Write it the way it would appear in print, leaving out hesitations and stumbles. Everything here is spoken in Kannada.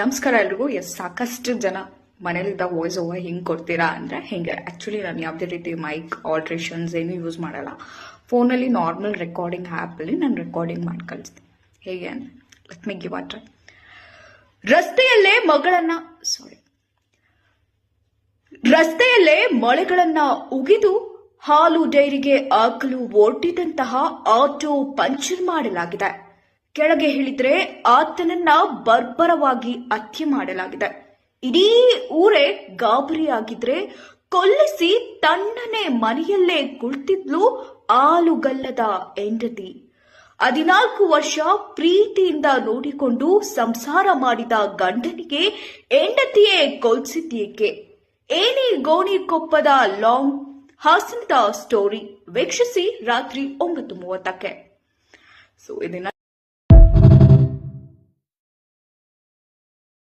ನಮಸ್ಕಾರ ಎಲ್ರಿಗೂ. ಸಾಕಷ್ಟು ಜನ ಮನೇಲಿದ್ದ ವಾಯ್ಸ್ ಓವರ್ ಹಿಂಗೆ ಕೊಡ್ತೀರಾ ಅಂದರೆ ಹಿಂಗೆ. ಆ್ಯಕ್ಚುಲಿ ನಾನು ಯಾವುದೇ ರೀತಿ ಮೈಕ್ ಆಲ್ಟ್ರೇಷನ್ಸ್ ಏನು ಯೂಸ್ ಮಾಡಲ್ಲ. ಫೋನಲ್ಲಿ ನಾರ್ಮಲ್ ರೆಕಾರ್ಡಿಂಗ್ ಆ್ಯಪಲ್ಲಿ ನಾನು ರೆಕಾರ್ಡಿಂಗ್ ಮಾಡಿ ಕಳಿಸ್ತೀನಿ. ಹೇಗೆ ಅಂದರೆ let me give a try. ರಸ್ತೆಯಲ್ಲೇ ಮೊಳೆಗಳನ್ನ ಉಗಿದು ಹಾಲು ಡೈರಿಗೆ ಹಾಕಲು ಓಟಿದಂತಹ ಆಟೋ ಪಂಚರ್ ಮಾಡಲಾಗಿದೆ. ಕೆಳಗೆ ಇಳಿದ್ರೆ ಆತನನ್ನ ಬರ್ಬರವಾಗಿ ಹತ್ಯೆ ಮಾಡಲಾಗಿದೆ. ಇಡೀ ಊರೇ ಗಾಬರಿಯಾಗಿದ್ರೆ ಕೊಲ್ಲಿಸಿ ತಣ್ಣನೆ ಮನೆಯಲ್ಲೇ ಕುಳಿತಿದ್ಲು ಆಲುಗಲ್ಲದ ಹೆಂಡತಿ. 14 ವರ್ಷ ಪ್ರೀತಿಯಿಂದ ನೋಡಿಕೊಂಡು ಸಂಸಾರ ಮಾಡಿದ ಗಂಡನಿಗೆ ಹೆಂಡತಿಯೇ ಕೊಲ್ಸಿದ್ದೇಕೆ? ಏನಿ ಗೋಣಿಕೊಪ್ಪದ ಲಾಂಗ್ ಹಾಸನದ ಸ್ಟೋರಿ ವೀಕ್ಷಿಸಿ ರಾತ್ರಿ 9:30ಕ್ಕೆ. ಸೊ ಇದನ್ನ